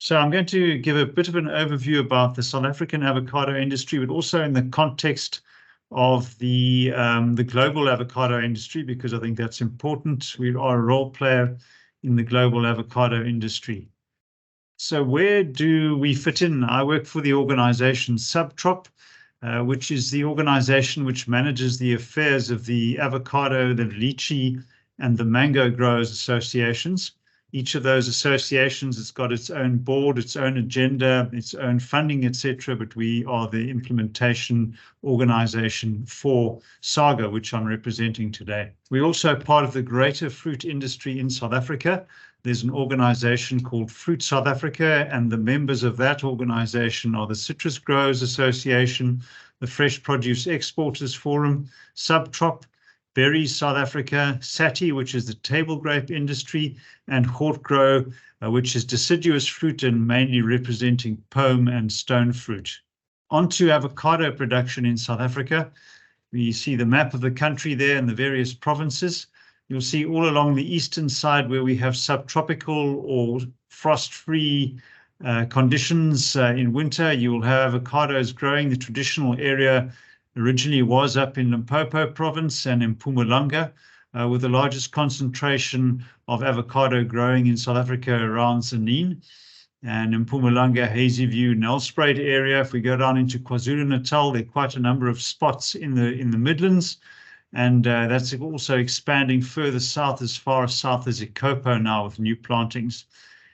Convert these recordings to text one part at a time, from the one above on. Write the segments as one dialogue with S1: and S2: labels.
S1: So I'm going to give a bit of an overview about the South African avocado industry, but also in the context of the global avocado industry, because I think that's important. We are a role player in the global avocado industry. So where do we fit in? I work for the organization Subtrop, which is the organization which manages the affairs of the avocado, the lychee, and the mango growers associations. Each of those associations has got its own board, its own agenda, its own funding, etc. But we are the implementation organization for SAGA, which I'm representing today. We're also part of the greater fruit industry in South Africa. There's an organization called Fruit South Africa, and the members of that organization are the Citrus Growers Association, the Fresh Produce Exporters Forum, Subtrop, Berries South Africa, SATI, which is the table grape industry, and Hortgrow, which is deciduous fruit and mainly representing pome and stone fruit. On to avocado production in South Africa. We see the map of the country there and the various provinces. You'll see all along the eastern side where we have subtropical or frost-free conditions in winter. You will have avocados growing. The traditional area originally was up in Limpopo province and in Mpumalanga, with the largest concentration of avocado growing in South Africa around Zanin. And in Mpumalanga, Hazyview, Nelspruit area. If we go down into KwaZulu-Natal, there are quite a number of spots in the Midlands. And that's also expanding further south, as far as south as Ikopo now with new plantings.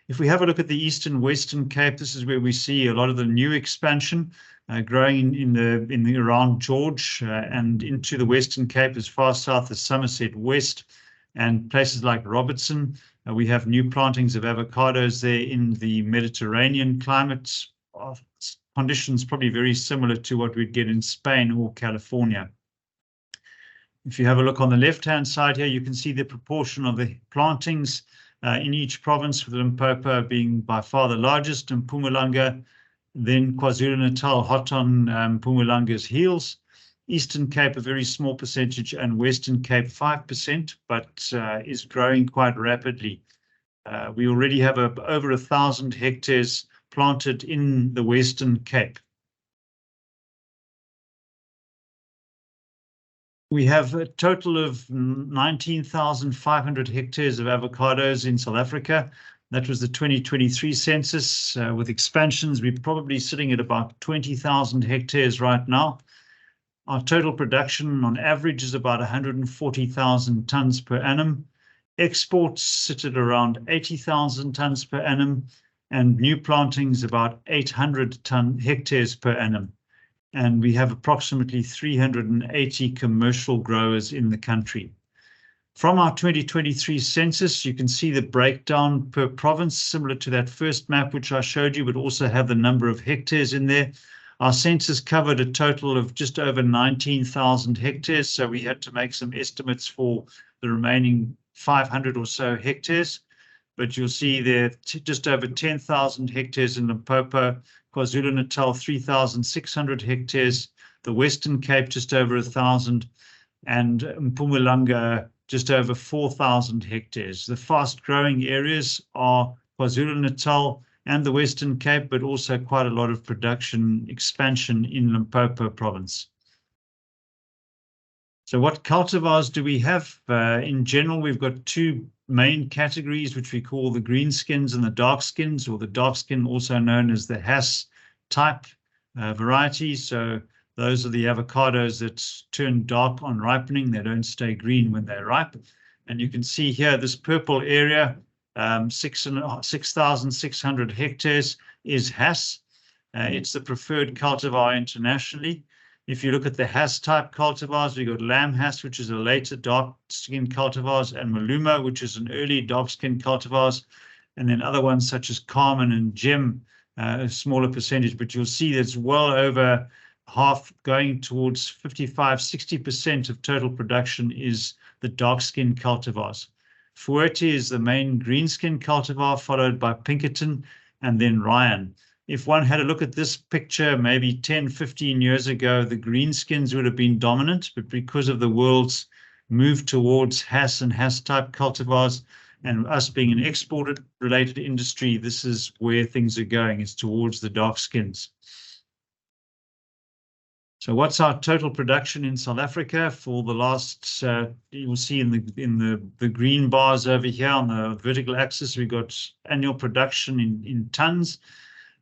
S1: If we have a look at the Eastern Western Cape, this is where we see a lot of the new expansion growing in the around George and into the Western Cape as far south as Somerset West and places like Robertson. We have new plantings of avocados there in the Mediterranean climate conditions, probably very similar to what we'd get in Spain or California. If you have a look on the left-hand side here, you can see the proportion of the plantings in each province, with Limpopo being by far the largest, and Mpumalanga, then KwaZulu-Natal hot on Mpumalanga's heels. Eastern Cape, a very small percentage, and Western Cape, 5%, but is growing quite rapidly. We already have over 1,000 hectares planted in the Western Cape. We have a total of 19,500 hectares of avocados in South Africa. That was the 2023 census. With expansions, we're probably sitting at about 20,000 hectares right now. Our total production on average is about 140,000 tons per annum. Exports sit at around 80,000 tons per annum, and new plantings about 800 hectares per annum. And we have approximately 380 commercial growers in the country. From our 2023 census, you can see the breakdown per province, similar to that first map which I showed you, but also have the number of hectares in there. Our census covered a total of just over 19,000 hectares, so we had to make some estimates for the remaining 500 or so hectares. But you'll see there just over 10,000 hectares in Limpopo, KwaZulu-Natal 3,600 hectares, the Western Cape just over 1,000, and Mpumalanga just over 4,000 hectares. The fast-growing areas are KwaZulu-Natal and the Western Cape, but also quite a lot of production expansion in Limpopo province. So what cultivars do we have? In general, we've got two main categories, which we call the green skins and the dark skins, or the dark skin also known as the Hass type variety. So those are the avocados that turn dark on ripening. They don't stay green when they ripe. And you can see here, this purple area, 6,600 hectares is Hass. It's the preferred cultivar internationally. If you look at the Hass type cultivars, we've got Lamb Hass, which is a later dark skin cultivars, and Maluma, which is an early dark skin cultivars, and then other ones such as Carmen and Gem, a smaller percentage, but you'll see that's well over half, going towards 55–60% of total production is the dark skin cultivars. Fuerte is the main green skin cultivar, followed by Pinkerton and then Ryan. If one had a look at this picture maybe 10–15 years ago, the green skins would have been dominant, but because of the world's move towards Hass and Hass type cultivars, And us being an export-related industry, this is where things are going. It's towards the dark skins. So what's our total production in South Africa for the last, you'll see in the green bars over here on the vertical axis, we've got annual production in tons.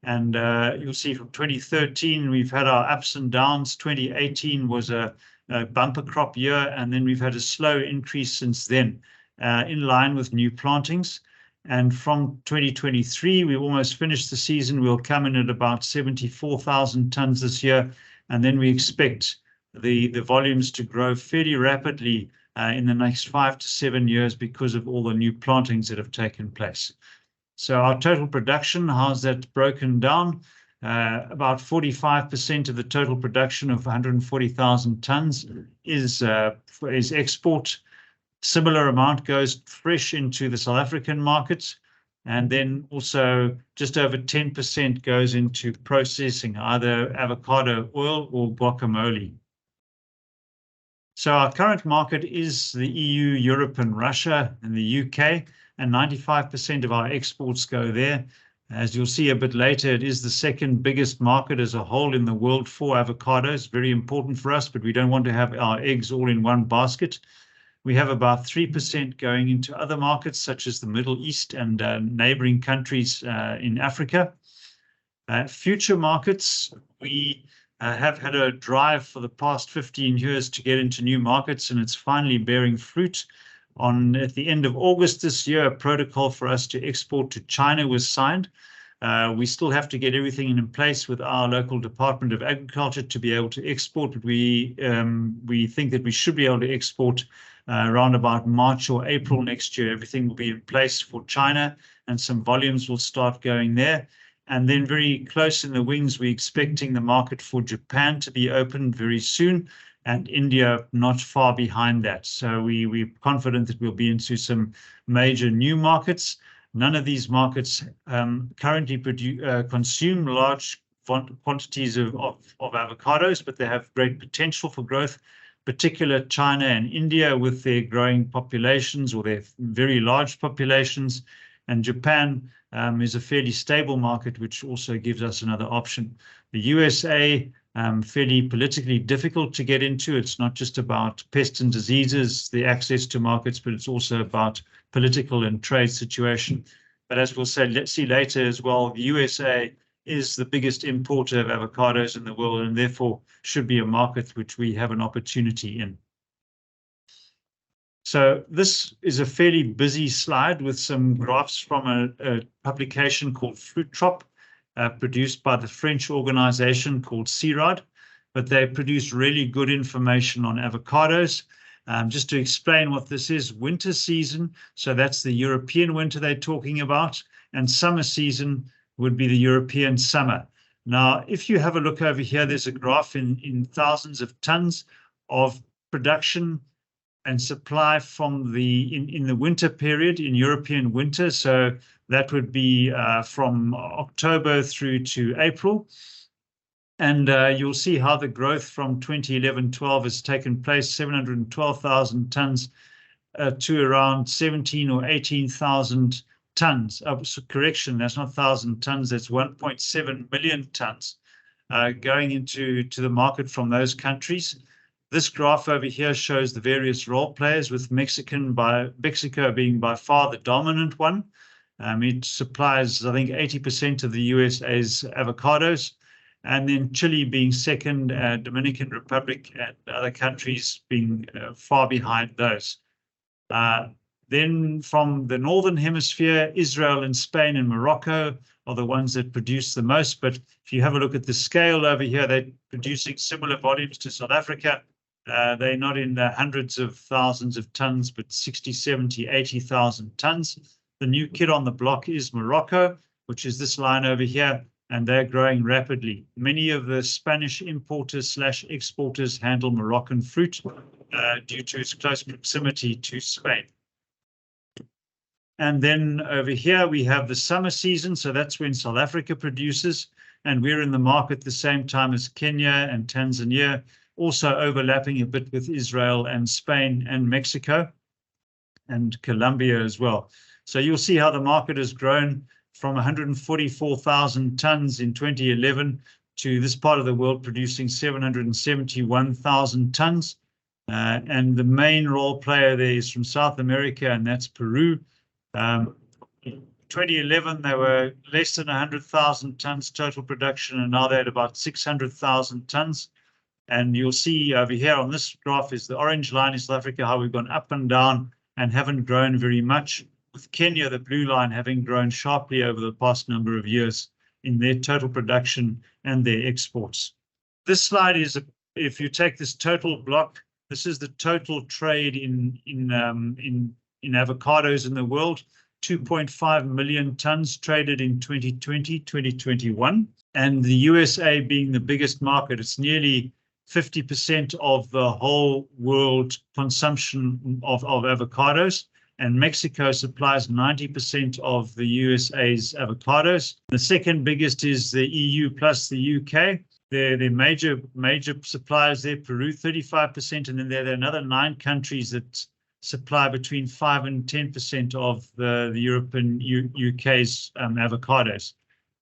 S1: And you'll see from 2013, we've had our ups and downs. 2018 was a bumper crop year, and then we've had a slow increase since then, in line with new plantings. And from 2023, we almost finished the season. We'll come in at about 74,000 tons this year. And then we expect the volumes to grow fairly rapidly in the next 5 to 7 years because of all the new plantings that have taken place. So our total production, how's that broken down? About 45% of the total production of 140,000 tons is export. Similar amount goes fresh into the South African markets. And then also just over 10% goes into processing, either avocado oil or guacamole. So our current market is the EU, Europe, and Russia, and the UK, and 95% of our exports go there. As you'll see a bit later, it is the second biggest market as a whole in the world for avocados. Very important for us, but we don't want to have our eggs all in one basket. We have about 3% going into other markets, such as the Middle East and neighboring countries in Africa. Future markets, we have had a drive for the past 15 years to get into new markets, and it's finally bearing fruit. At the end of August this year, a protocol for us to export to China was signed. We still have to get everything in place with our local Department of Agriculture to be able to export, but we think that we should be able to export around about March or April next year. Everything will be in place for China, and some volumes will start going there. And then very close in the wings, we're expecting the market for Japan to be opened very soon, and India not far behind that. So we're confident that we'll be into some major new markets. None of these markets currently consume large quantities of avocados, but they have great potential for growth, particularly China and India with their growing populations or their very large populations. And Japan is a fairly stable market, which also gives us another option. The USA, fairly politically difficult to get into. It's not just about pests and diseases, the access to markets, but it's also about political and trade situation. But as we'll say, let's see later as well, the USA is the biggest importer of avocados in the world, and therefore should be a market which we have an opportunity in. So this is a fairly busy slide with some graphs from a publication called Fruit Trop, produced by the French organization called CIRAD, but they produce really good information on avocados. Just to explain what this is, winter season, so that's the European winter they're talking about, and summer season would be the European summer. Now, if you have a look over here, there's a graph in thousands of tons of production and supply from in the winter period, in European winter. So that would be from October through to April. And you'll see how the growth from 2011-12 has taken place, 712,000 tons to around 17 or 18,000 tons. So correction, that's not 1,000 tons, that's 1.7 million tons going into the market from those countries. This graph over here shows the various role players, with Mexico being by far the dominant one. It supplies, I think, 80% of the USA's avocados, and then Chile being second, Dominican Republic and other countries being far behind those. Then from the Northern Hemisphere, Israel and Spain and Morocco are the ones that produce the most. But if you have a look at the scale over here, they're producing similar volumes to South Africa. They're not in the hundreds of thousands of tons, but 60, 70, 80,000 tons. The new kid on the block is Morocco, which is this line over here, and they're growing rapidly. Many of the Spanish importers/exporters handle Moroccan fruit due to its close proximity to Spain. And then over here, we have the summer season. So that's when South Africa produces, and we're in the market at the same time as Kenya and Tanzania, also overlapping a bit with Israel and Spain and Mexico and Colombia as well. So you'll see how the market has grown from 144,000 tons in 2011 to this part of the world producing 771,000 tons. And the main role player there is from South America, and that's Peru. 2011, they were less than 100,000 tons total production, and now they're at about 600,000 tons. And you'll see over here on this graph is the orange line in South Africa, how we've gone up and down and haven't grown very much, with Kenya, the blue line, having grown sharply over the past number of years in their total production and their exports. This slide is, if you take this total block, this is the total trade in avocados in the world. 2.5 million tons traded in 2020, 2021, and the USA being the biggest market. It's nearly 50% of the whole world consumption of avocados, and Mexico supplies 90% of the USA's avocados. The second biggest is the EU plus the UK. They're major suppliers there. Peru, 35%, and then there are another 9 countries that supply between 5 and 10% of the Europe and UK's avocados.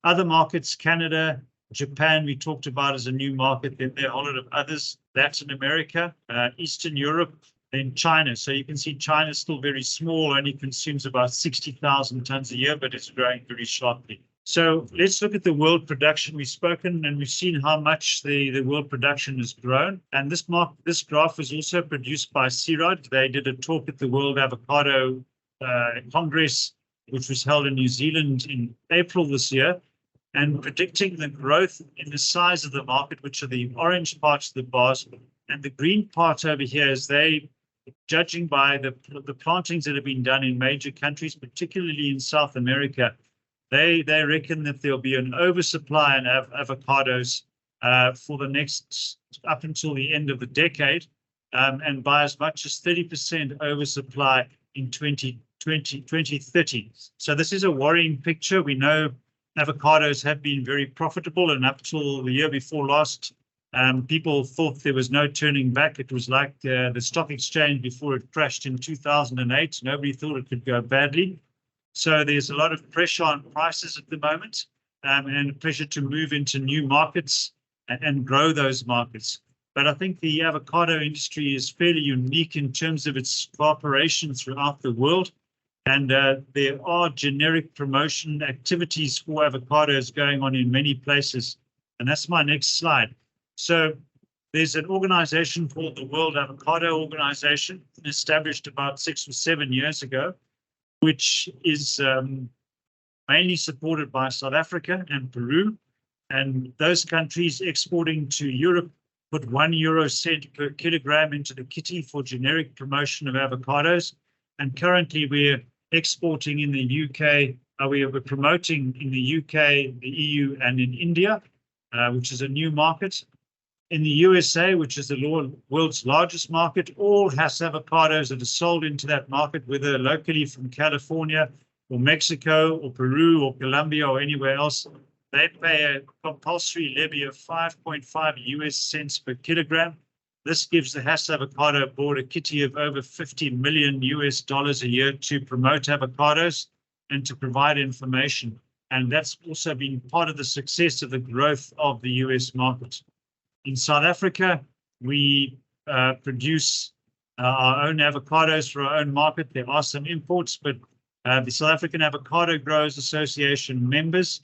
S1: Other markets, Canada, Japan, we talked about as a new market. Then there are a whole lot of others. Latin America, Eastern Europe, then China. So you can see China is still very small, only consumes about 60,000 tons a year, but it's growing very sharply. So let's look at the world production. We've spoken and we've seen how much the world production has grown. And this graph was also produced by CIROD. They did a talk at the World Avocado Congress, which was held in New Zealand in April this year, and predicting the growth in the size of the market, which are the orange parts of the bars, and the green part over here is judging by the plantings that have been done in major countries, particularly in South America. They reckon that there'll be an oversupply in avocados for the next, up until the end of the decade, and by as much as 30% oversupply in 2030. So this is a worrying picture. We know avocados have been very profitable, and up till the year before last, people thought there was no turning back. It was like the stock exchange before it crashed in 2008. Nobody thought it could go badly. So there's a lot of pressure on prices at the moment, and pressure to move into new markets and grow those markets. But I think the avocado industry is fairly unique in terms of its cooperation throughout the world. And there are generic promotion activities for avocados going on in many places. And that's my next slide. So there's an organization called the World Avocado Organization, established about 6 or 7 years ago, which is mainly supported by South Africa and Peru. And those countries exporting to Europe put €1 per kilogram into the kitty for generic promotion of avocados. And currently we're exporting in the UK, we're promoting in the UK, the EU, and in India, which is a new market. In the USA, which is the world's largest market, all Hass avocados that are sold into that market, whether locally from California or Mexico or Peru or Colombia or anywhere else, they pay a compulsory levy of 5.5 US cents per kilogram. This gives the Hass Avocado Board a kitty of over $50 million US a year to promote avocados and to provide information. And that's also been part of the success of the growth of the US market. In South Africa, we produce our own avocados for our own market. There are some imports, but the South African Avocado Growers Association members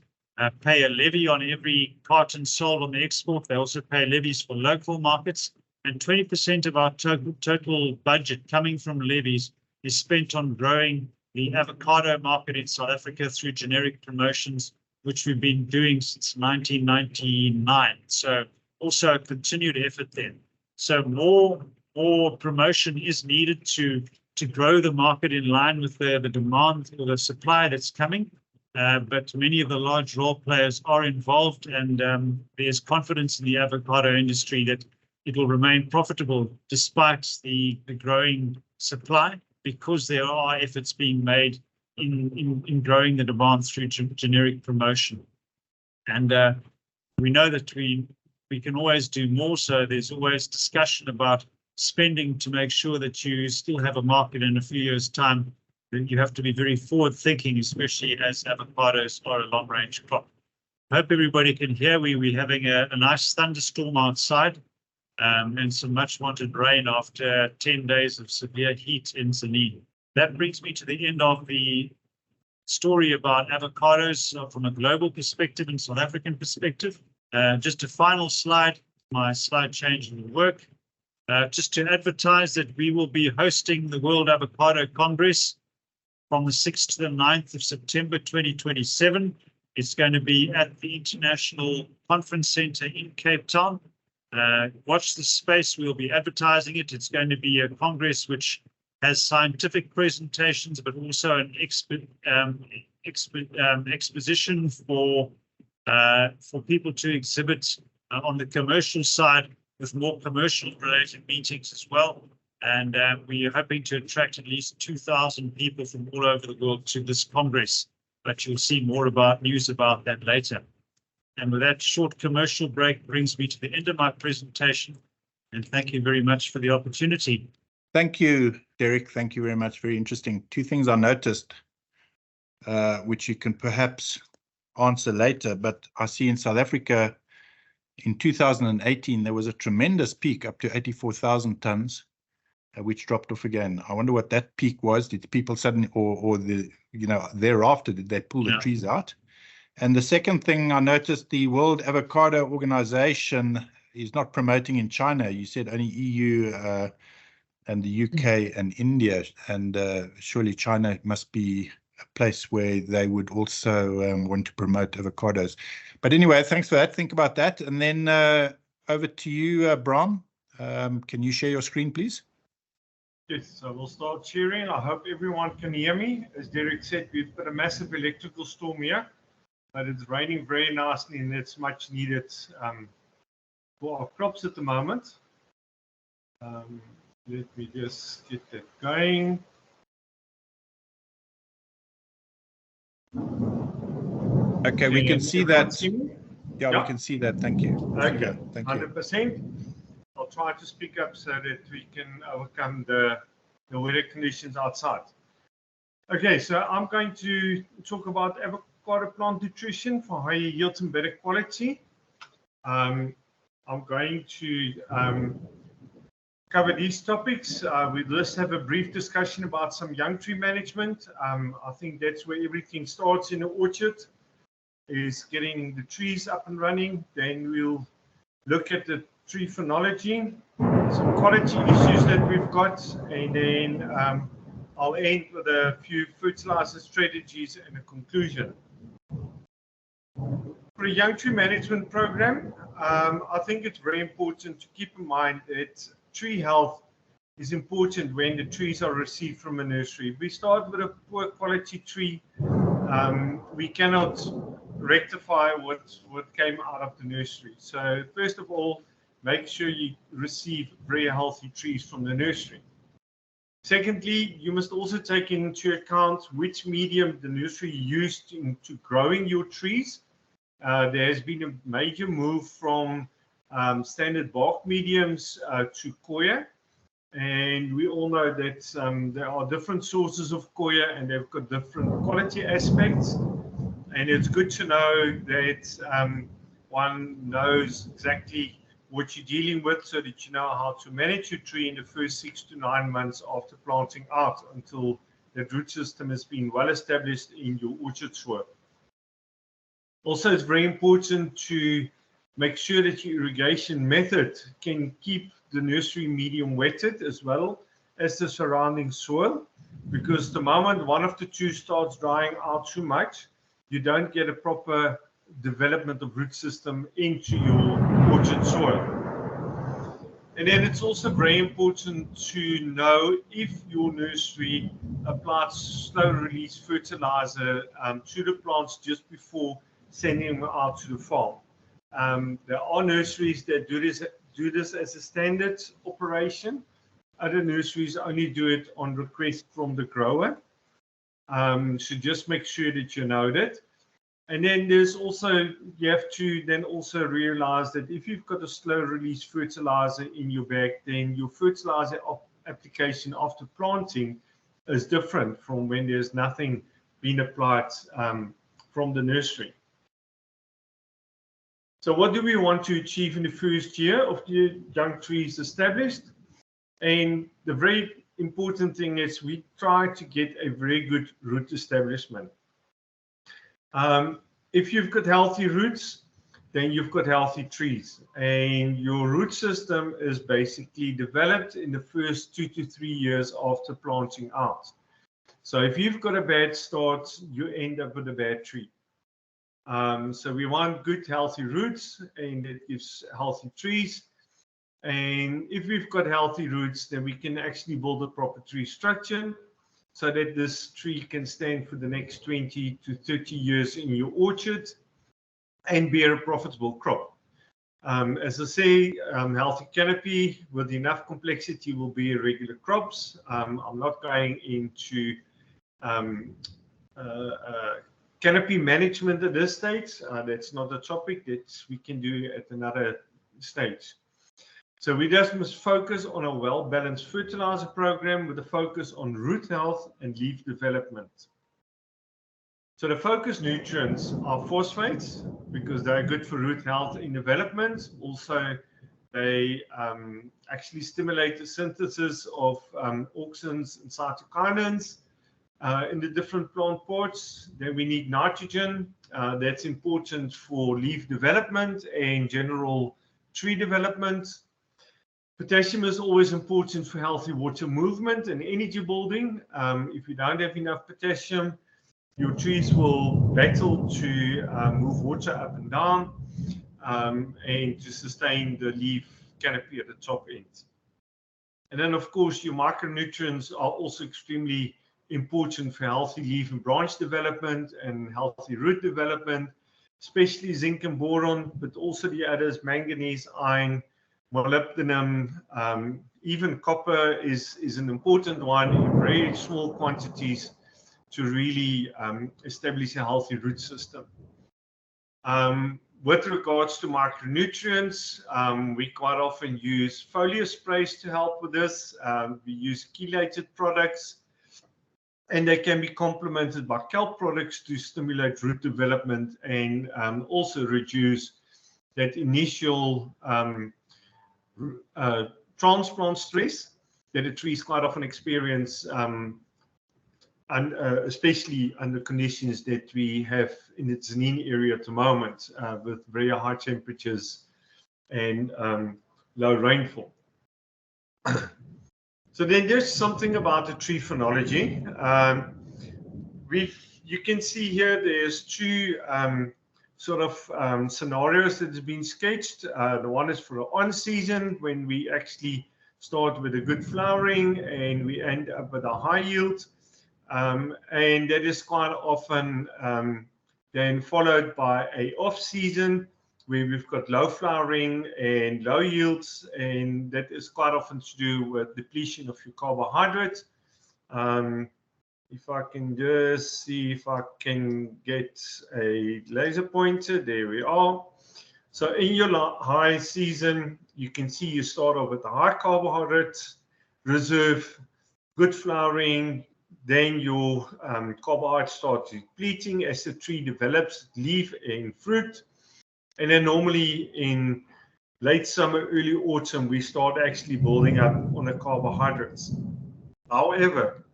S1: pay a levy on every carton sold on the export. They also pay levies for local markets, and 20% of our total budget coming from levies is spent on growing the avocado market in South Africa through generic promotions, which we've been doing since 1999. So also a continued effort there. So more promotion is needed to grow the market in line with the demand or the supply that's coming. But many of the large role players are involved, and there's confidence in the avocado industry that it will remain profitable despite the growing supply, because there are efforts being made in growing the demand through generic promotion. And we know that we can always do more, so there's always discussion about spending to make sure that you still have a market in a few years' time you have to be very forward thinking, especially as avocados are a long range crop. I hope everybody can hear. We're having a nice thunderstorm outside and some much wanted rain after 10 days of severe heat in Zanin. That brings me to the end of the story about avocados from a global perspective and South African perspective. Just a final slide, my slide change will work. Just to advertise that we will be hosting the World Avocado Congress from the 6th to the 9th of September 2027. It's going to be at the International Conference Center in Cape Town. Watch the space, we'll be advertising it. It's going to be a congress which has scientific presentations, but also an exposition for people to exhibit on the commercial side, with more commercial related meetings as well. And we are hoping to attract at least 2,000 people from all over the world to this Congress, but you'll see more news about that later. And with that short commercial break brings me to the end of my presentation, and thank you very much for the opportunity.
S2: Thank you, Derek. Thank you very much. Very interesting. Two things I noticed, which you can perhaps answer later, but I see in South Africa in 2018, there was a tremendous peak up to 84,000 tons, which dropped off again. I wonder what that peak was. Did people suddenly, or thereafter, did they pull the trees out? And the second thing I noticed, the World Avocado Organization is not promoting in China. You said only EU and the UK and India, and surely China must be a place where they would also want to promote avocados. But anyway, thanks for that. Think about that. And then over to you, Bram. Can you share your screen, please?
S3: Yes, so we'll start sharing. I hope everyone can hear me. As Derek said, we've got a massive electrical storm here, but it's raining very nicely, and it's much needed for our crops at the moment. Let me just get that going.
S2: Okay, we can see that. Yeah, we can see that. Thank you.
S3: Okay,
S2: thank you.
S3: 100%. I'll try to speak up so that we can overcome the weather conditions outside. Okay, so I'm going to talk about avocado plant nutrition for higher yields and better quality. I'm going to cover these topics. We'll just have a brief discussion about some young tree management. I think that's where everything starts in the orchard, is getting the trees up and running. Then we'll look at the tree phenology, some quality issues that we've got, and then I'll end with a few fertilizer strategies and a conclusion. For a young tree management program, I think it's very important to keep in mind that tree health is important when the trees are received from a nursery. If we start with a poor quality tree, we cannot rectify what came out of the nursery. So first of all, make sure you receive very healthy trees from the nursery. Secondly, you must also take into account which medium the nursery used into growing your trees. There has been a major move from standard bark mediums to coir, and we all know that there are different sources of coir and they've got different quality aspects, and it's good to know that one knows exactly what you're dealing with, so that you know how to manage your tree in the first 6 to 9 months after planting out, until the root system has been well established in your orchard soil. Also, it's very important to make sure that your irrigation method can keep the nursery medium wetted as well as the surrounding soil, because the moment one of the two starts drying out too much, you don't get a proper development of root system into your orchard soil. And then it's also very important to know if your nursery applies slow release fertilizer to the plants just before sending them out to the farm. There are nurseries that do this as a standard operation. Other nurseries only do it on request from the grower. So just make sure that you know that. And then there's also, you have to then also realize that if you've got a slow release fertilizer in your bag, then your fertilizer application after planting is different from when there's nothing being applied from the nursery. So what do we want to achieve in the first year of the young trees established? And the very important thing is we try to get a very good root establishment. If you've got healthy roots, then you've got healthy trees, and your root system is basically developed in the first 2 to 3 years after planting out. So if you've got a bad start, you end up with a bad tree. So we want good healthy roots, and it gives healthy trees. And if we've got healthy roots, then we can actually build a proper tree structure so that this tree can stand for the next 20 to 30 years in your orchard and bear a profitable crop. As I say, healthy canopy with enough complexity will bear regular crops. I'm not going into canopy management at this stage. That's not a topic that we can do at another stage. So we just must focus on a well-balanced fertilizer program with a focus on root health and leaf development. So the focus nutrients are phosphates because they're good for root health and development. Also, they actually stimulate the synthesis of auxins and cytokinins in the different plant parts. Then we need nitrogen. That's important for leaf development and general tree development. Potassium is always important for healthy water movement and energy building. If you don't have enough potassium, your trees will battle to move water up and down and to sustain the leaf canopy at the top end. And then, of course, your micronutrients are also extremely important for healthy leaf and branch development and healthy root development, especially zinc and boron, but also the others, manganese, iron, molybdenum, even copper is an important one in very small quantities to really establish a healthy root system. With regards to micronutrients, we quite often use foliar sprays to help with this. We use chelated products, and they can be complemented by kelp products to stimulate root development and also reduce that initial transplant stress that the trees quite often experience, and especially under conditions that we have in the Zanin area at the moment, with very high temperatures and low rainfall. So then there's something about the tree phenology. You can see here there's two sort of scenarios that have been sketched. The one is for the on season, when we actually start with a good flowering and we end up with a high yield. And that is quite often then followed by a off season where we've got low flowering and low yields, and that is quite often to do with depletion of your carbohydrates. If I can just see if I can get a laser pointer, there we are. So in your high season, you can see you start off with a high carbohydrate reserve, good flowering, then your carbohydrates start depleting as the tree develops leaf and fruit. And then normally in late summer, early autumn, we start actually building up on the carbohydrates. However,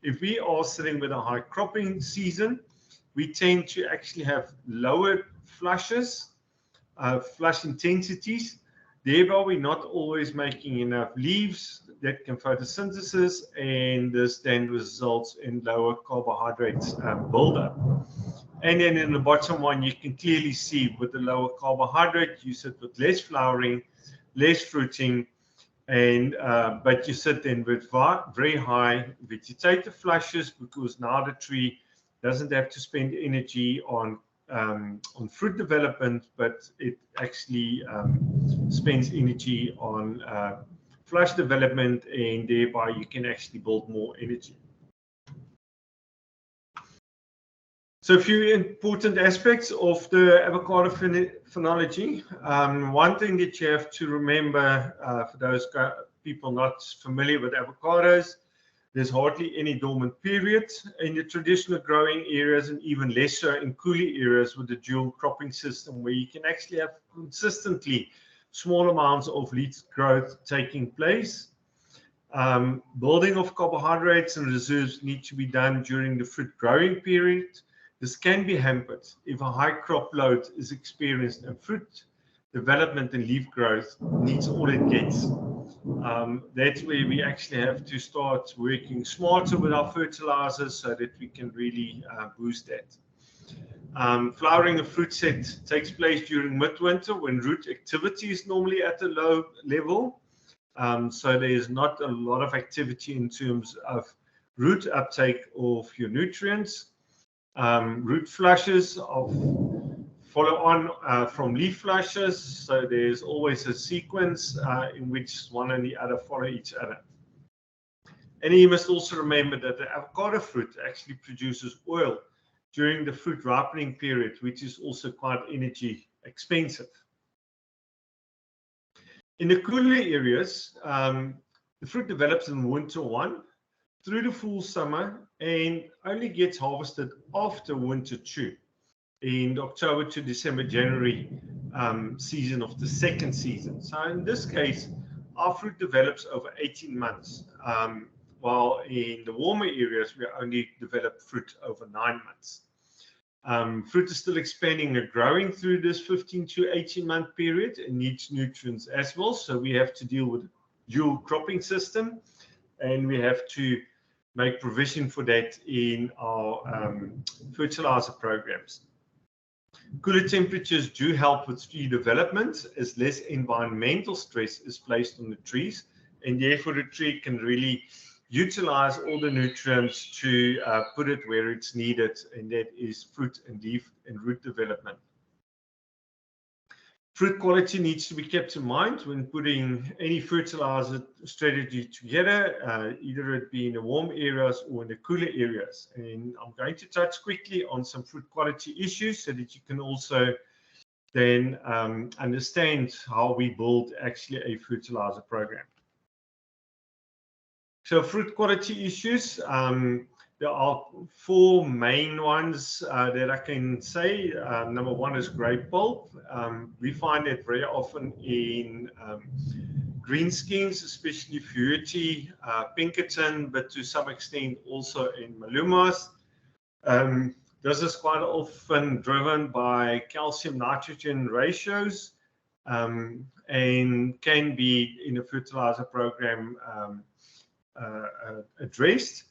S3: if we are sitting with a high cropping season, we tend to actually have lower flushes, flush intensities. Thereby, we're not always making enough leaves that can photosynthesis, and this then results in lower carbohydrates buildup. And then in the bottom one, you can clearly see with the lower carbohydrate, you sit with less flowering, less fruiting, and but you sit then with very high vegetative flushes, because now the tree doesn't have to spend energy on fruit development, but it actually spends energy on flush development, and thereby you can actually build more energy. So a few important aspects of the avocado phenology. One thing that you have to remember for those people not familiar with avocados, There's hardly any dormant period in the traditional growing areas, and even less so in cooler areas with the dual cropping system, where you can actually have consistently small amounts of leaf growth taking place. Building of carbohydrates and reserves need to be done during the fruit growing period. This can be hampered if a high crop load is experienced, and fruit development and leaf growth needs all it gets. That's where we actually have to start working smarter with our fertilizers so that we can really boost that. Flowering of fruit set takes place during midwinter when root activity is normally at a low level. So there is not a lot of activity in terms of root uptake of your nutrients. Root flushes follow on from leaf flushes, so there's always a sequence in which one and the other follow each other. And you must also remember that the avocado fruit actually produces oil during the fruit ripening period, which is also quite energy expensive. In the cooler areas, the fruit develops in winter 1 through the full summer and only gets harvested after winter 2. In October to December, January season of the second season. So in this case, our fruit develops over 18 months, while in the warmer areas, we only develop fruit over 9 months. Fruit is still expanding and growing through this 15 to 18-month period and needs nutrients as well. So we have to deal with dual cropping system, and we have to make provision for that in our fertilizer programs. Cooler temperatures do help with tree development as less environmental stress is placed on the trees, and therefore the tree can really utilize all the nutrients to put it where it's needed, and that is fruit and leaf and root development. Fruit quality needs to be kept in mind when putting any fertilizer strategy together, either it be in the warm areas or in the cooler areas. And I'm going to touch quickly on some fruit quality issues so that you can also then understand how we build actually a fertilizer program. So fruit quality issues, there are 4 main ones that I can say. Number 1 is grape pulp. We find it very often in green skins, especially Fuerte, Pinkerton, but to some extent also in Malumas. This is quite often driven by calcium-nitrogen ratios and can be in a fertilizer program addressed.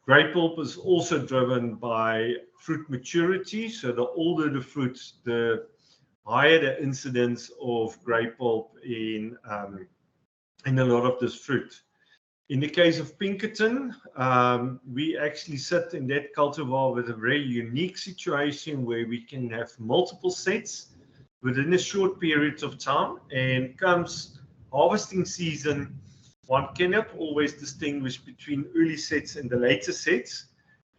S3: Grape pulp is also driven by fruit maturity. So the older the fruit, the higher the incidence of grape pulp in a lot of this fruit. In the case of Pinkerton, we actually sit in that cultivar with a very unique situation where we can have multiple sets within a short period of time, and comes harvesting season, one cannot always distinguish between early sets and the later sets,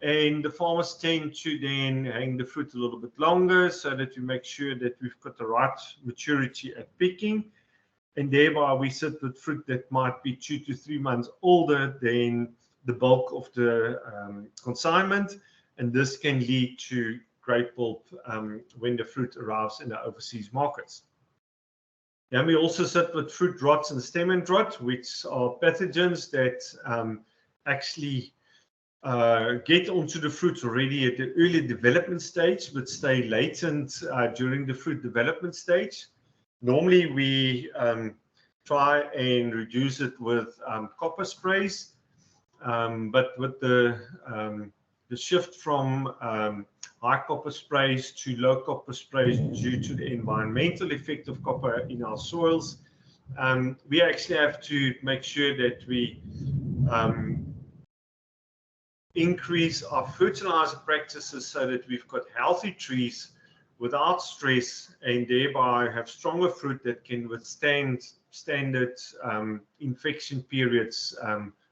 S3: and the farmers tend to then hang the fruit a little bit longer so that we make sure that we've got the right maturity at picking, and thereby we sit with fruit that might be 2 to 3 months older than the bulk of the consignment, and this can lead to grape pulp when the fruit arrives in the overseas markets. Then we also sit with fruit rots and stem end rot, which are pathogens that actually get onto the fruit already at the early development stage, but stay latent during the fruit development stage. Normally, we try and reduce it with copper sprays, but with the shift from high copper sprays to low copper sprays due to the environmental effect of copper in our soils, we actually have to make sure that we increase our fertilizer practices so that we've got healthy trees without stress, and thereby have stronger fruit that can withstand standard infection periods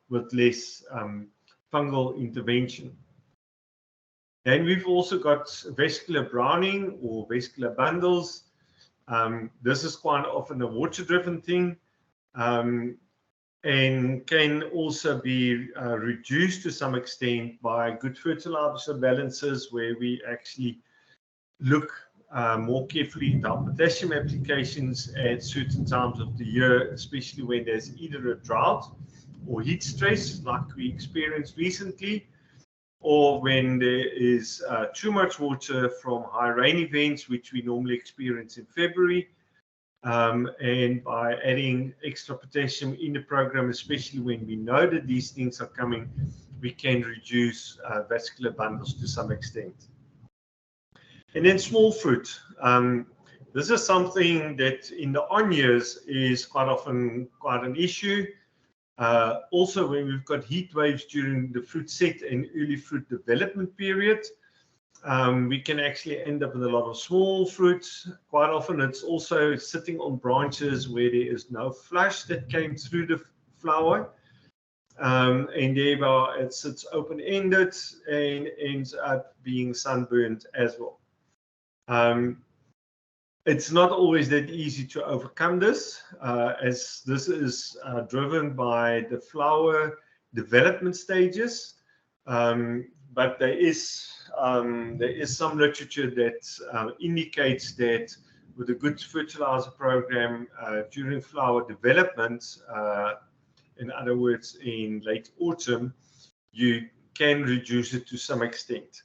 S3: with less fungal intervention. Then we've also got vesicular browning or vesicular bundles. This is quite often a water-driven thing. and can also be reduced to some extent by good fertilizer balances, where we actually look more carefully at our potassium applications at certain times of the year, especially when there's either a drought or heat stress like we experienced recently, or when there is too much water from high rain events, which we normally experience in February. And by adding extra potassium in the program, especially when we know that these things are coming, we can reduce vascular bundles to some extent. And then small fruit. This is something that in the on years is quite often quite an issue. Also, when we've got heat waves during the fruit set and early fruit development period, we can actually end up with a lot of small fruits. Quite often it's also sitting on branches where there is no flush that came through the flower, and thereby it sits open-ended and ends up being sunburned as well. It's not always that easy to overcome this, as this is driven by the flower development stages, but there is some literature that indicates that with a good fertilizer program during flower development, in other words, in late autumn, you can reduce it to some extent.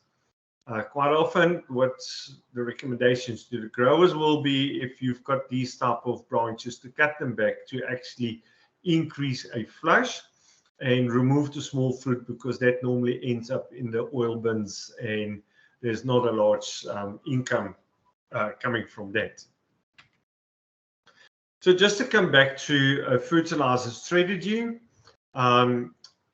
S3: Quite often, what the recommendations to the growers will be, if you've got these type of branches, to cut them back to actually increase a flush and remove the small fruit, because that normally ends up in the oil bins and there's not a large income coming from that. So just to come back to a fertilizer strategy,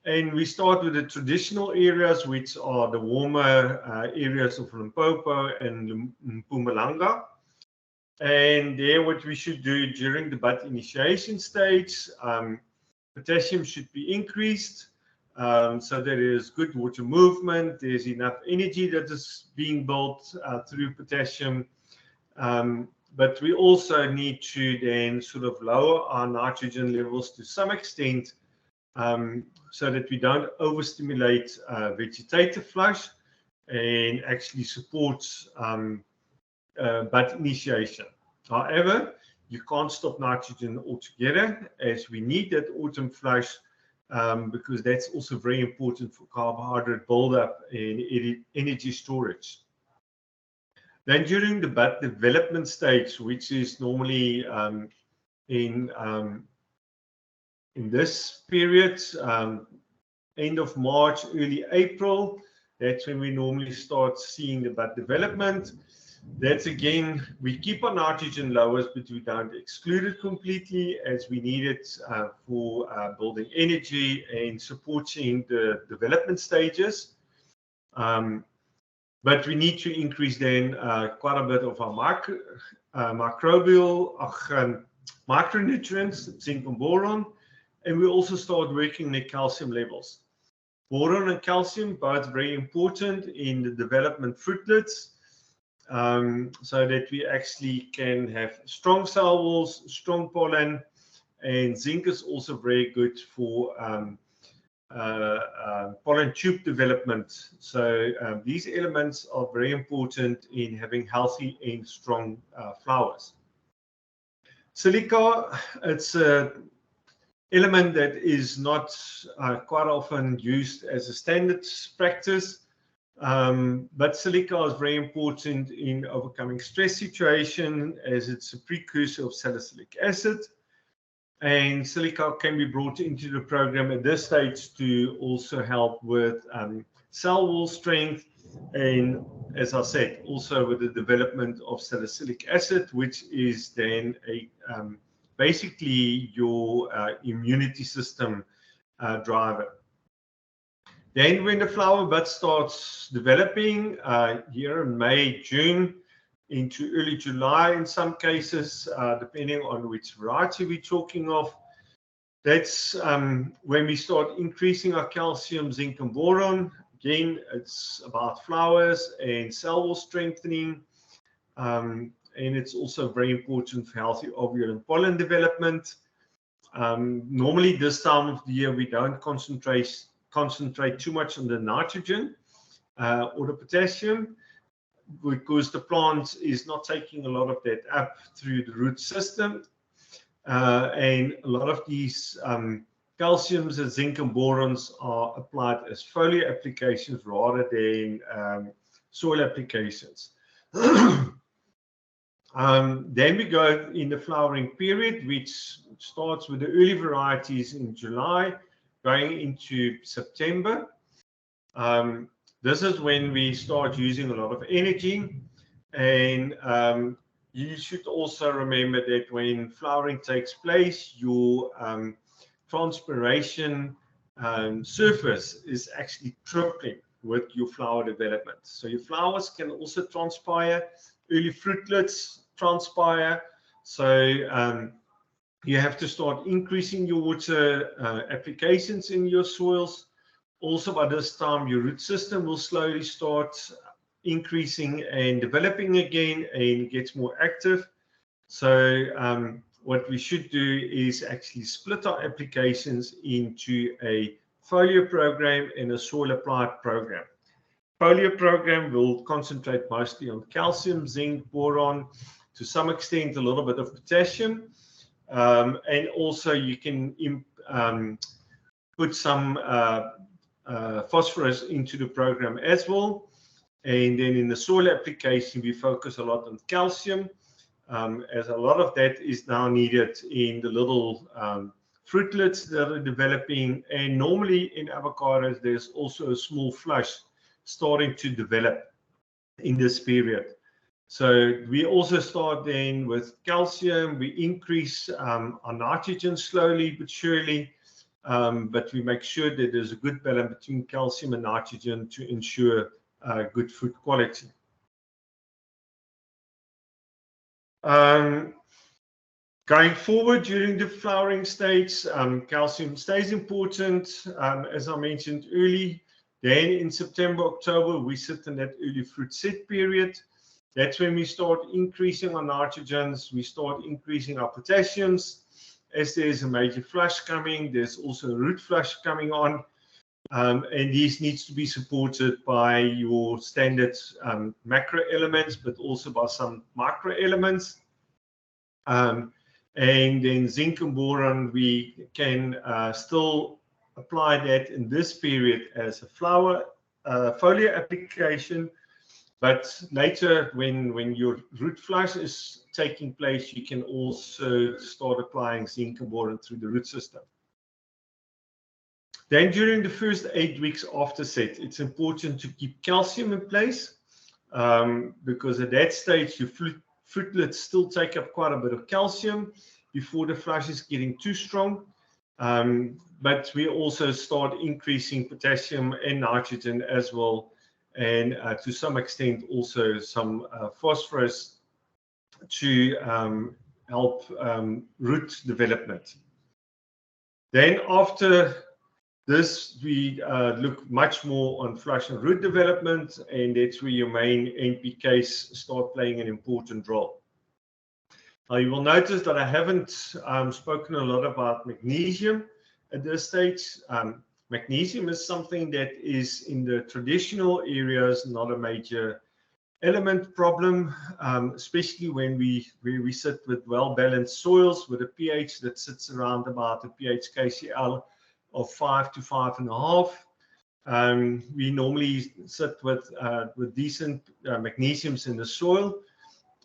S3: and we start with the traditional areas, which are the warmer areas of Limpopo and Mpumalanga. And there, what we should do during the bud initiation stage, potassium should be increased so that there is good water movement, there's enough energy that is being built through potassium. But we also need to then sort of lower our nitrogen levels to some extent, so that we don't overstimulate vegetative flush and actually support bud initiation. However, you can't stop nitrogen altogether, as we need that autumn flush, because that's also very important for carbohydrate buildup and energy storage. Then during the bud development stage, which is normally in this period, end of March, early April, that's when we normally start seeing the bud development. That's again, we keep our nitrogen lowers, but we don't exclude it completely, as we need it for building energy and supporting the development stages. But we need to increase then quite a bit of our micronutrients, zinc and boron, and we also start working the calcium levels. Boron and calcium, both very important in the development fruitlets, so that we actually can have strong cell walls, strong pollen, and zinc is also very good for pollen tube development. So these elements are very important in having healthy and strong flowers. Silica, it's an element that is not quite often used as a standard practice, but silica is very important in overcoming stress situation, as it's a precursor of salicylic acid. And silica can be brought into the program at this stage to also help with cell wall strength, and as I said, also with the development of salicylic acid, which is then a basically your immunity system driver. Then when the flower bud starts developing here in May, June, into early July in some cases, depending on which variety we're talking of, that's when we start increasing our calcium, zinc and boron. Again, it's about flowers and cell wall strengthening, and it's also very important for healthy ovule and pollen development. Normally this time of the year, we don't concentrate too much on the nitrogen or the potassium, because the plant is not taking a lot of that up through the root system. And a lot of these calciums and zinc and borons are applied as foliar applications rather than soil applications. Then we go in the flowering period, which starts with the early varieties in July, going into September. This is when we start using a lot of energy, and you should also remember that when flowering takes place, your transpiration surface is actually tripling with your flower development. So your flowers can also transpire, early fruitlets transpire. So you have to start increasing your water applications in your soils. Also, by this time, your root system will slowly start increasing and developing again and gets more active. So what we should do is actually split our applications into a foliar program and a soil applied program. Foliar program will concentrate mostly on calcium, zinc, boron, to some extent a little bit of potassium, and also you can put some phosphorus into the program as well. And then in the soil application, we focus a lot on calcium, as a lot of that is now needed in the little fruitlets that are developing. And normally in avocados, there's also a small flush starting to develop in this period. So we also start then with calcium. We increase our nitrogen slowly but surely. But we make sure that there's a good balance between calcium and nitrogen to ensure good fruit quality. Going forward during the flowering stage, calcium stays important, as I mentioned early. Then in September, October, we sit in that early fruit set period. That's when we start increasing our nitrogens, we start increasing our potassiums. As there's a major flush coming, there's also a root flush coming on, and these needs to be supported by your standard macro elements, but also by some micro elements. And then zinc and boron, we can still apply that in this period as a foliar application. But later, when your root flush is taking place, you can also start applying zinc and boron through the root system. Then during the first 8 weeks after set, it's important to keep calcium in place, because at that stage, your fruitlets still take up quite a bit of calcium before the flush is getting too strong. But we also start increasing potassium and nitrogen as well, and to some extent also some phosphorus to help root development. Then after this, we look much more on flush and root development, and that's where your main NPKs start playing an important role. Now you will notice that I haven't spoken a lot about magnesium at this stage. Magnesium is something that is in the traditional areas not a major element problem, especially when we sit with well-balanced soils with a pH that sits around about a pH KCl of 5 to 5.5. We normally sit with decent magnesiums in the soil,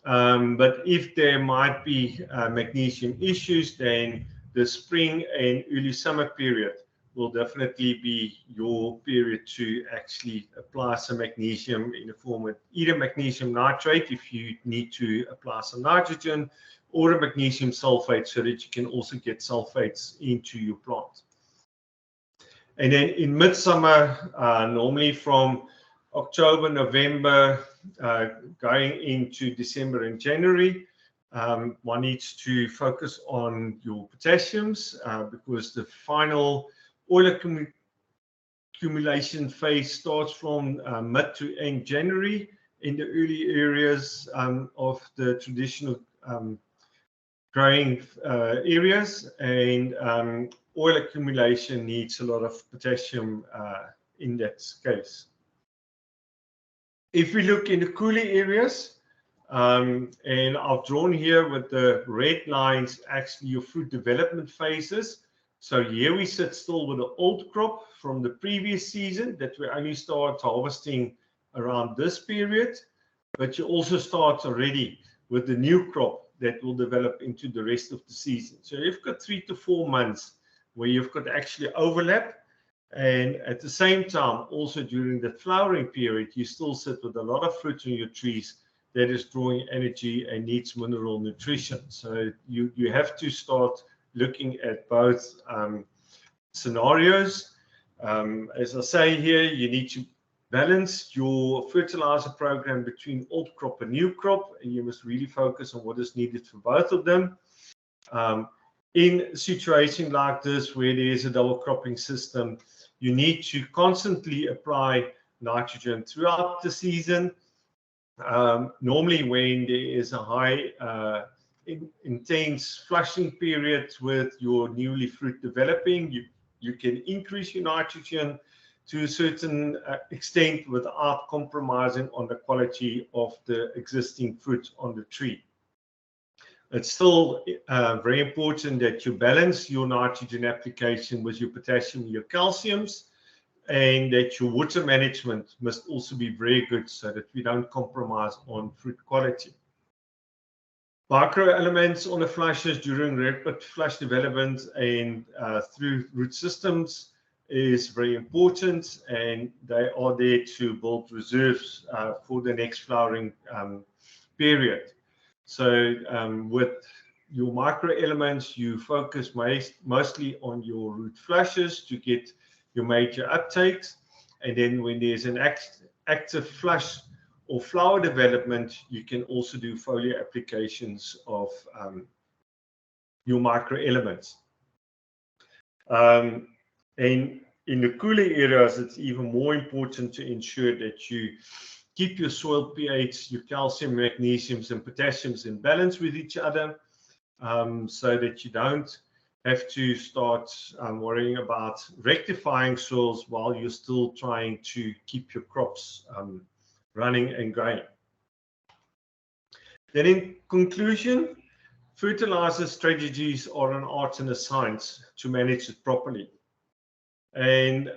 S3: but if there might be magnesium issues, then the spring and early summer period will definitely be your period to actually apply some magnesium in the form of either magnesium nitrate if you need to apply some nitrogen, or a magnesium sulfate so that you can also get sulfates into your plant. And then in midsummer, normally from October, November, going into December and January, one needs to focus on your potassiums, because the final oil accumulation phase starts from mid to end January in the early areas of the traditional growing areas, and oil accumulation needs a lot of potassium in that case. If we look in the cooler areas, and I've drawn here with the red lines actually your fruit development phases. So here we sit still with the old crop from the previous season that we only start harvesting around this period, but you also start already with the new crop that will develop into the rest of the season. So you've got 3 to 4 months where you've got actually overlap, and at the same time also during the flowering period you still sit with a lot of fruit on your trees that is drawing energy and needs mineral nutrition. So you have to start looking at both scenarios. As I say here, you need to balance your fertilizer program between old crop and new crop, and you must really focus on what is needed for both of them. In a situation like this where there is a double cropping system, you need to constantly apply nitrogen throughout the season. Normally when there is a high intense flushing period with your newly fruit developing, you can increase your nitrogen to a certain extent without compromising on the quality of the existing fruit on the tree. It's still very important that you balance your nitrogen application with your potassium, your calciums, and that your water management must also be very good so that we don't compromise on fruit quality. Microelements on the flushes during rapid flush development and through root systems is very important, and they are there to build reserves for the next flowering period. So with your microelements, you focus mostly on your root flushes to get your major uptakes, and then when there's an active flush or flower development, you can also do foliar applications of your microelements. And in the cooler areas, it's even more important to ensure that you keep your soil pH, your calcium, magnesiums, and potassiums in balance with each other, so that you don't have to start worrying about rectifying soils while you're still trying to keep your crops running and growing. Then in conclusion, fertilizer strategies are an art and a science to manage it properly. And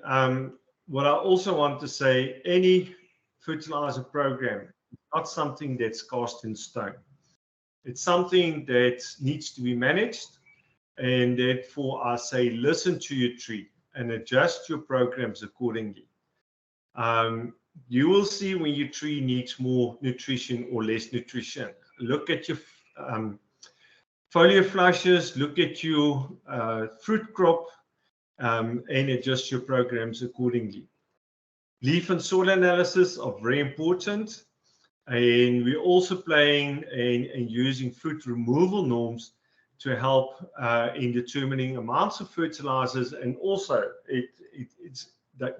S3: what I also want to say, any fertilizer program is not something that's cast in stone. It's something that needs to be managed, and therefore I say listen to your tree and adjust your programs accordingly. You will see when your tree needs more nutrition or less nutrition. Look at your foliar flushes, look at your fruit crop, and adjust your programs accordingly. Leaf and soil analysis are very important, and we're also playing and using fruit removal norms to help in determining amounts of fertilizers, and also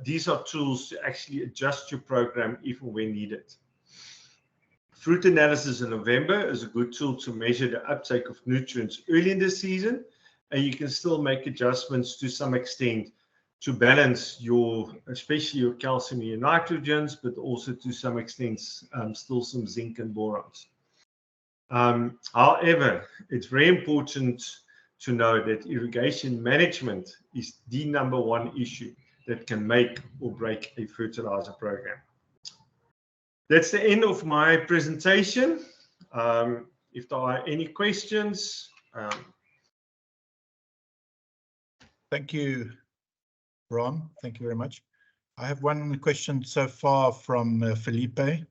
S3: these are tools to actually adjust your program even when needed. Fruit analysis in November is a good tool to measure the uptake of nutrients early in the season, and you can still make adjustments to some extent to balance especially your calcium and your nitrogens, but also to some extent still some zinc and borons. However, it's very important to know that irrigation management is the #1 issue that can make or break a fertilizer program. That's the end of my presentation. If there are any questions.
S2: Thank you, Ron. Thank you very much. I have one question so far from Felipe.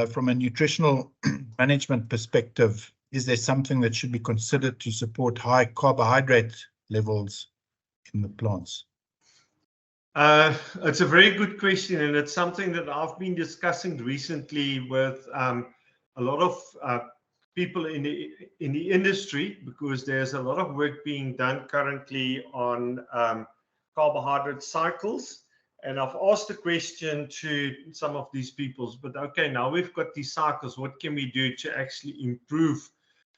S2: From a nutritional management perspective, is there something that should be considered to support high carbohydrate levels in the plants?
S3: It's a very good question, and it's something that I've been discussing recently with a lot of people in the industry, because there's a lot of work being done currently on carbohydrate cycles. And I've asked the question to some of these people, but okay, now we've got these cycles, what can we do to actually improve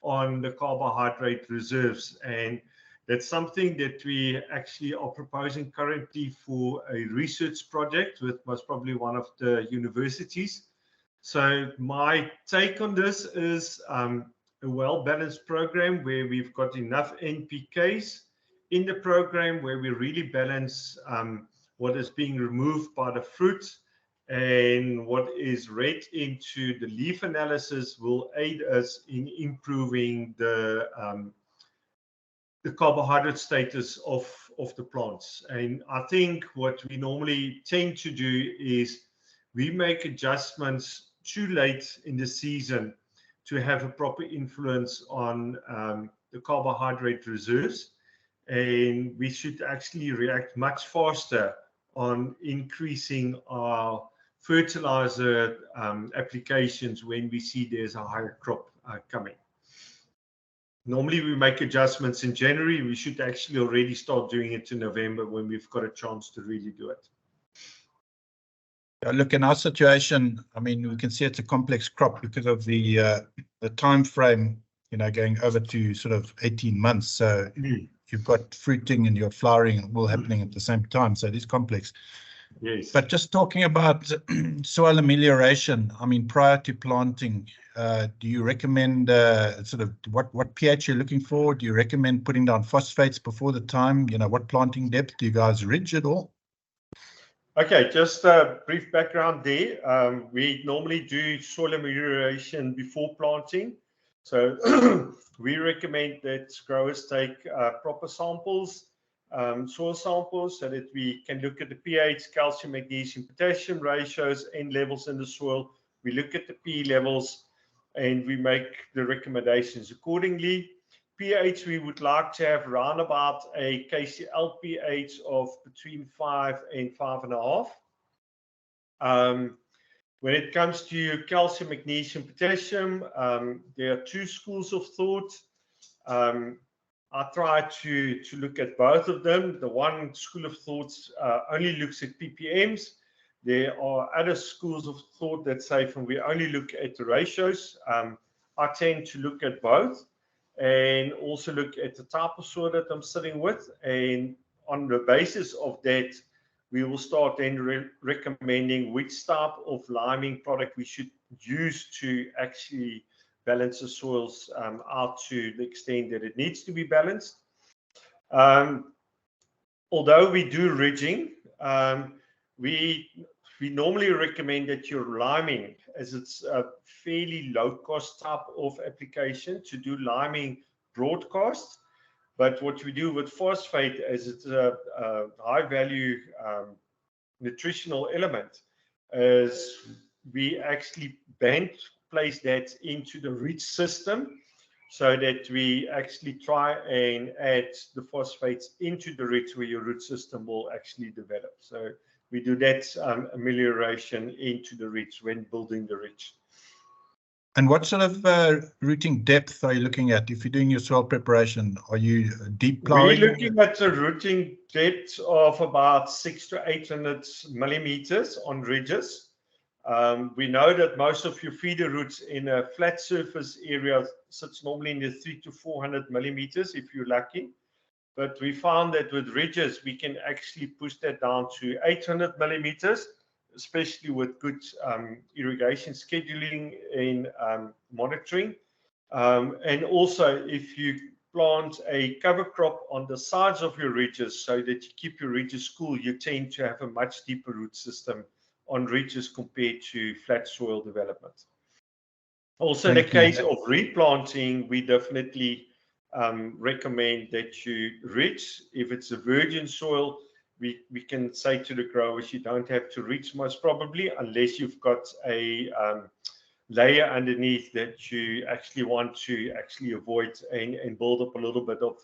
S3: on the carbohydrate reserves. And that's something that we actually are proposing currently for a research project with most probably one of the universities. So my take on this is a well-balanced program where we've got enough NPKs in the program, where we really balance what is being removed by the fruit, and what is read into the leaf analysis will aid us in improving the carbohydrate status of the plants. And I think what we normally tend to do is we make adjustments too late in the season to have a proper influence on the carbohydrate reserves. And we should actually react much faster on increasing our fertilizer applications when we see there's a higher crop coming. Normally we make adjustments in January. We should actually already start doing it in November when we've got a chance to really do it.
S2: Look, in our situation, I mean, we can see it's a complex crop because of the time frame, you know, going over to sort of 18 months. So you've got fruiting and your flowering all happening at the same time. So it is complex.
S3: Yes.
S2: But just talking about soil amelioration, I mean, prior to planting, do you recommend sort of what pH you're looking for? Do you recommend putting down phosphates before the time? You know, what planting depth? Do you guys ridge at all?
S3: Okay, just a brief background there. We normally do soil amelioration before planting. So we recommend that growers take proper samples, soil samples, so that we can look at the pH, calcium, magnesium, potassium ratios and levels in the soil. We look at the P levels and we make the recommendations accordingly. pH, we would like to have around about a KCl pH of between 5 and 5.5. When it comes to calcium, magnesium, potassium, there are two schools of thought. I try to look at both of them. The one school of thought only looks at ppms. There are other schools of thought that say we only look at the ratios. I tend to look at both and also look at the type of soil that I'm sitting with. And on the basis of that, we will start then recommending which type of liming product we should use to actually balance the soils out to the extent that it needs to be balanced. Although we do ridging, we normally recommend that you're liming, as it's a fairly low-cost type of application, to do liming broadcast. But what we do with phosphate, as it's a high-value nutritional element, is we actually place that into the root system, so that we actually try and add the phosphates into the roots where your root system will actually develop. So we do that amelioration into the roots when building the roots.
S2: And what sort of rooting depth are you looking at if you're doing your soil preparation? Are you deep plowing?
S3: We're looking at a rooting depth of about 600 to 800 millimeters on ridges. We know that most of your feeder roots in a flat surface area sits normally in the 300 to 400 millimeters if you're lucky. But we found that with ridges, we can actually push that down to 800 millimeters, especially with good irrigation scheduling and monitoring. And also, if you plant a cover crop on the sides of your ridges so that you keep your ridges cool, you tend to have a much deeper root system on ridges compared to flat soil development. Also, in the case of replanting, we definitely recommend that you ridge. If it's a virgin soil, we can say to the growers, you don't have to ridge most probably, unless you've got a layer underneath that you actually want to actually avoid and build up a little bit of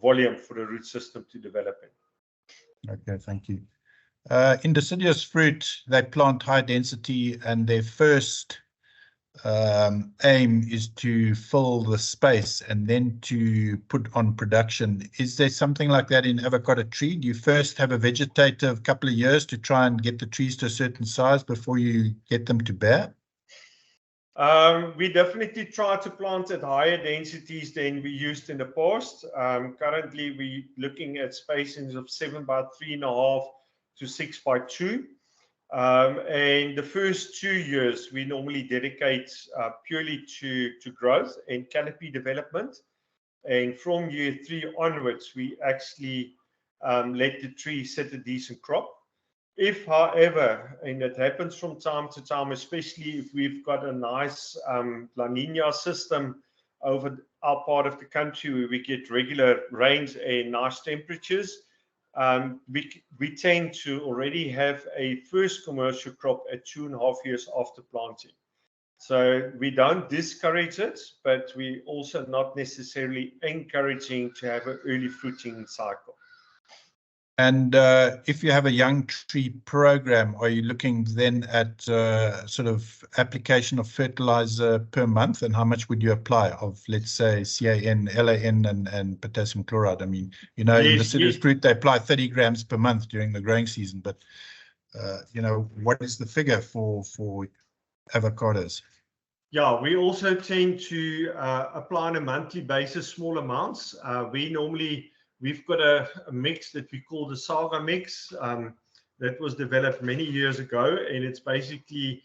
S3: volume for the root system to develop in.
S2: Okay, thank you. In deciduous fruit, they plant high density, and their first aim is to fill the space and then to put on production. Is there something like that in avocado tree? Do you first have a vegetative couple of years to try and get the trees to a certain size before you get them to bear?
S3: We definitely try to plant at higher densities than we used in the past. Currently, we're looking at spacings of 7 by 3.5 to 6 by 2. And the first 2 years, we normally dedicate purely to growth and canopy development. And from year 3 onwards, we actually let the tree set a decent crop. If, however, and it happens from time to time, especially if we've got a nice La Nina system over our part of the country where we get regular rains and nice temperatures, we tend to already have a first commercial crop at 2.5 years after planting. So we don't discourage it, but we also not necessarily encouraging to have an early fruiting cycle.
S2: And if you have a young tree program, are you looking then at sort of application of fertilizer per month, and how much would you apply of, let's say, CAN, LAN, and potassium chloride? I mean, you know, in deciduous fruit, they apply 30 grams per month during the growing season, but, you know, what is the figure for avocados?
S3: Yeah, we also tend to apply on a monthly basis small amounts. We've got a mix that we call the Saga mix that was developed many years ago, and it's basically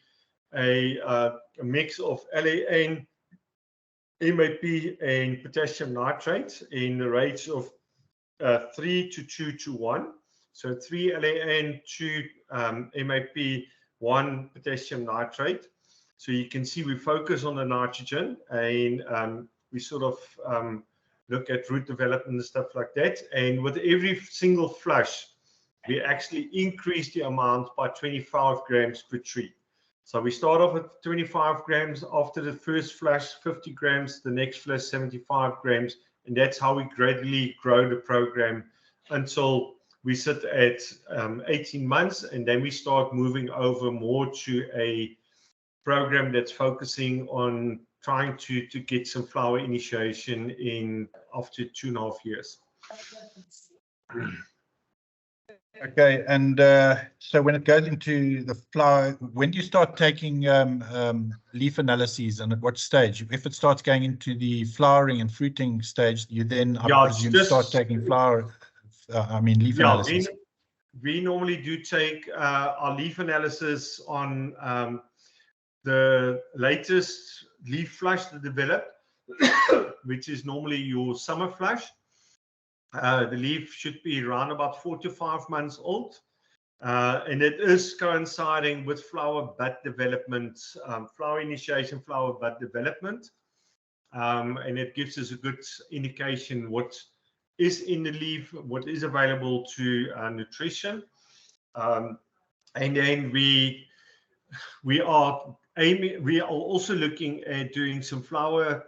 S3: a mix of LAN, MAP, and potassium nitrate in the rates of 3 to 2 to 1. So 3 LAN, 2 MAP, 1 potassium nitrate. So you can see we focus on the nitrogen, and we sort of look at root development and stuff like that. And with every single flush, we actually increase the amount by 25 grams per tree. So we start off with 25 grams. After the first flush, 50 grams, the next flush, 75 grams. And that's how we gradually grow the program until we sit at 18 months. And then we start moving over more to a program that's focusing on trying to get some flower initiation in after 2.5 years.
S2: Okay, and so when it goes into the flower, when do you start taking leaf analyses, and at what stage? If it starts going into the flowering and fruiting stage, you then, I presume, start taking leaf analysis.
S3: We normally do take our leaf analysis on the latest leaf flush that developed, which is normally your summer flush. The leaf should be around about 4 to 5 months old, and it is coinciding with flower bud development, flower initiation, flower bud development, and it gives us a good indication what is in the leaf, what is available to nutrition, and then we are also looking at doing some flower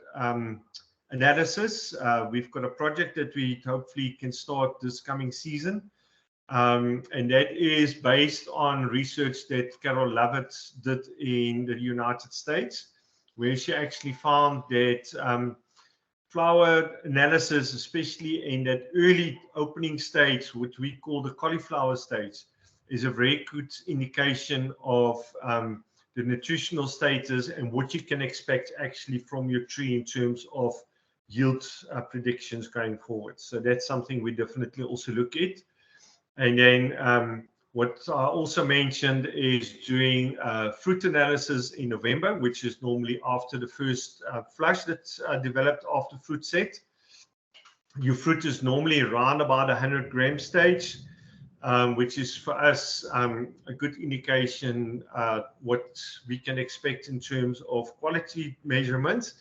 S3: analysis. We've got a project that we hopefully can start this coming season, and that is based on research that Carol Lovett did in the United States, where she actually found that flower analysis, especially in that early opening stage, which we call the cauliflower stage, is a very good indication of the nutritional status and what you can expect actually from your tree in terms of yield predictions going forward. So that's something we definitely also look at. And then what I also mentioned is doing fruit analysis in November, which is normally after the first flush that's developed after fruit set. Your fruit is normally around about 100 gram stage, which is for us a good indication what we can expect in terms of quality measurements.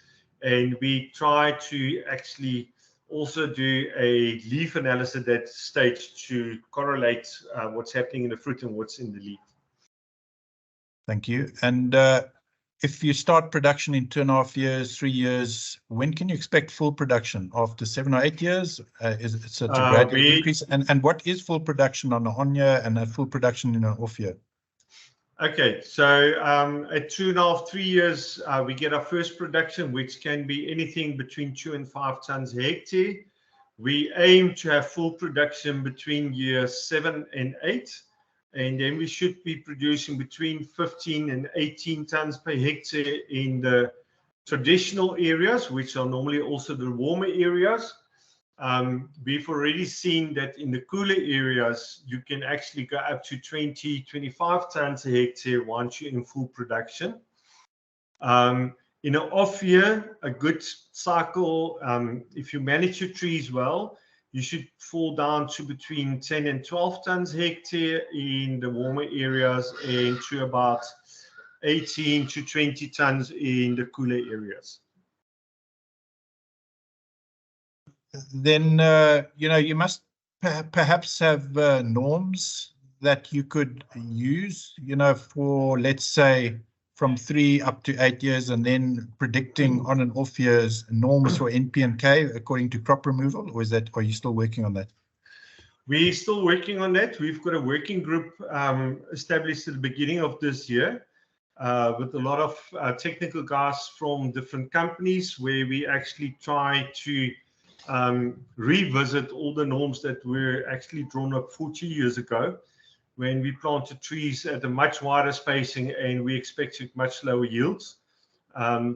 S3: And we try to actually also do a leaf analysis at that stage to correlate what's happening in the fruit and what's in the leaf.
S2: Thank you. And if you start production in 2.5 years, 3 years, when can you expect full production? After 7 or 8 years? Is it such a gradual increase? And what is full production on an on-year and a full production in an off-year?
S3: Okay, so at 2.5, 3 years, we get our first production, which can be anything between 2 and 5 tons a hectare. We aim to have full production between year 7 and 8. And then we should be producing between 15 and 18 tons per hectare in the traditional areas, which are normally also the warmer areas. We've already seen that in the cooler areas, you can actually go up to 20, 25 tons a hectare once you're in full production. In an off year, a good cycle, if you manage your trees well, you should fall down to between 10 and 12 tons a hectare in the warmer areas and to about 18 to 20 tons in the cooler areas.
S2: Then, you must perhaps have norms that you could use, for, let's say, from 3 up to 8 years, and then predicting on and off years norms for NP&K according to crop removal, or are you still working on that?
S3: We're still working on that. We've got a working group established at the beginning of this year with a lot of technical guys from different companies, where we actually try to revisit all the norms that were actually drawn up 40 years ago, when we planted trees at a much wider spacing and we expected much lower yields.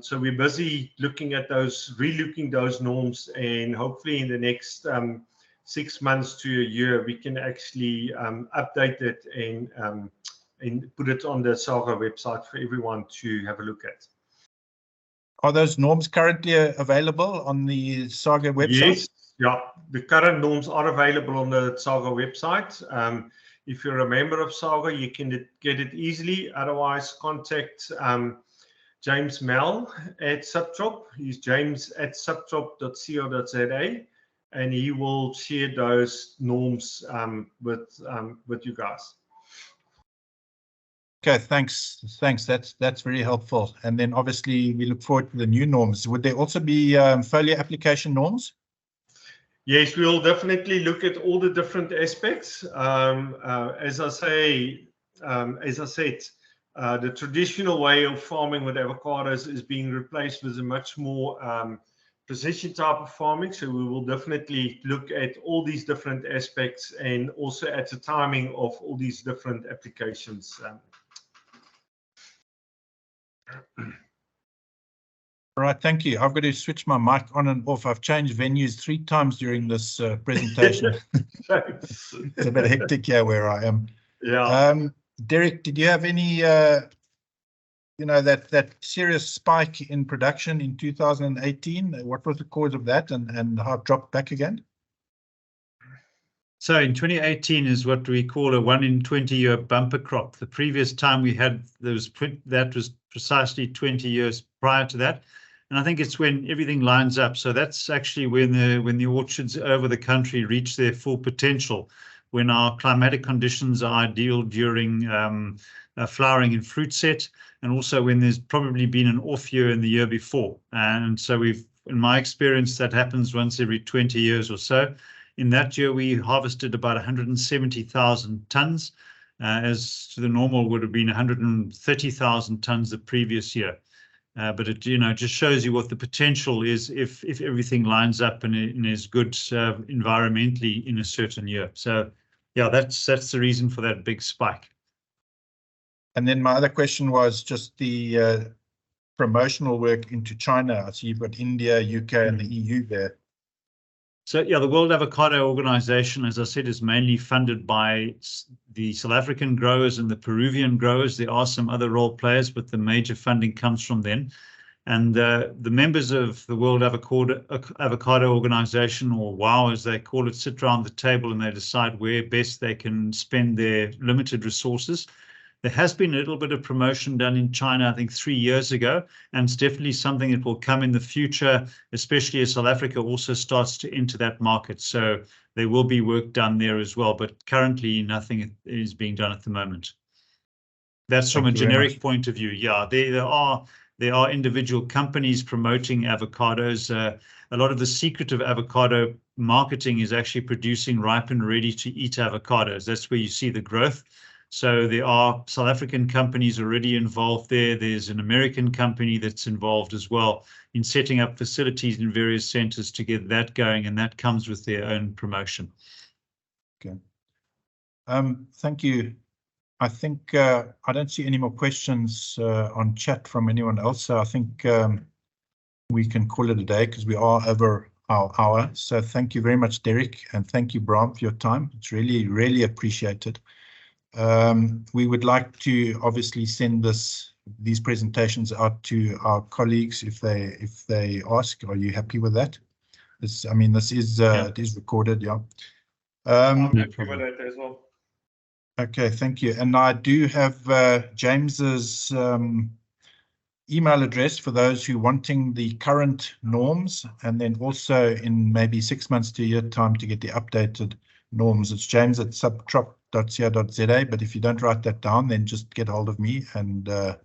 S3: So we're busy looking at relooking those norms, and hopefully in the next 6 months to a year, we can actually update it and put it on the SAGA website for everyone to have a look at.
S2: Are those norms currently available on the SAGA website?
S3: Yes, yeah. The current norms are available on the SAGA website. If you're a member of SAGA, you can get it easily. Otherwise, contact James Mel at Subtrop. He's james@subtrop.co.za, and he will share those norms with you guys.
S2: Okay, thanks. That's very helpful. And then obviously we look forward to the new norms. Would there also be foliar application norms?
S3: Yes, we'll definitely look at all the different aspects. As I said, the traditional way of farming with avocados is being replaced with a much more precision type of farming. So we will definitely look at all these different aspects, and also at the timing of all these different applications.
S2: All right, thank you. I've got to switch my mic on and off. I've changed venues 3 times during this presentation. It's a bit hectic here where I am.
S3: Yeah.
S2: Derek, did you have any, that serious spike in production in 2018? What was the cause of that, and how it dropped back again?
S1: So in 2018 is what we call a 1 in 20-year bumper crop. The previous time we had that was precisely 20 years prior to that. And I think it's when everything lines up. So that's actually when the orchards over the country reach their full potential, when our climatic conditions are ideal during flowering and fruit set, and also when there's probably been an off year in the year before. And so in my experience, that happens once every 20 years or so. In that year, we harvested about 170,000 tons, as to the normal would have been 130,000 tons the previous year. But it just shows you what the potential is if everything lines up and is good environmentally in a certain year. So yeah, that's the reason for that big spike.
S2: And then my other question was just the promotional work into China. I see you've got India, UK, and the EU there.
S1: So yeah, the World Avocado Organization, as I said, is mainly funded by the South African growers and the Peruvian growers. There are some other role players, but the major funding comes from them. And the members of the World Avocado Organization, or WOW as they call it, sit around the table and they decide where best they can spend their limited resources. There has been a little bit of promotion done in China, I think 3 years ago, and it's definitely something that will come in the future, especially as South Africa also starts to enter that market. So there will be work done there as well, but currently nothing is being done at the moment. That's from a generic point of view. Yeah, there are individual companies promoting avocados. A lot of the secret of avocado marketing is actually producing ripe and ready to eat avocados. That's where you see the growth. So there are South African companies already involved there. There's an American company that's involved as well in setting up facilities in various centers to get that going, and that comes with their own promotion.
S2: Okay. Thank you, I think I don't see any more questions on chat from anyone else. So I think we can call it a day because we are over our hour. So thank you very much, Derek, and thank you, Bram, for your time. It's really, really appreciated. We would like to obviously send these presentations out to our colleagues if they ask. Are you happy with that? This is it is recorded, yeah.
S3: I'm happy with that as well.
S2: Okay, thank you. And I do have James's email address for those who wanting the current norms, and then also in maybe 6 months to a year time to get the updated norms. It's james@subtrop.co.za, but if you don't write that down, then just get hold of me and I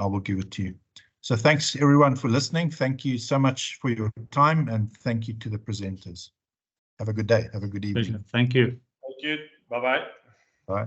S2: will give it to you. So thanks everyone for listening. Thank you so much for your time, and thank you to the presenters. Have a good day. Have a good evening.
S1: Thank you.
S3: Thank you. Bye-bye.
S2: Bye.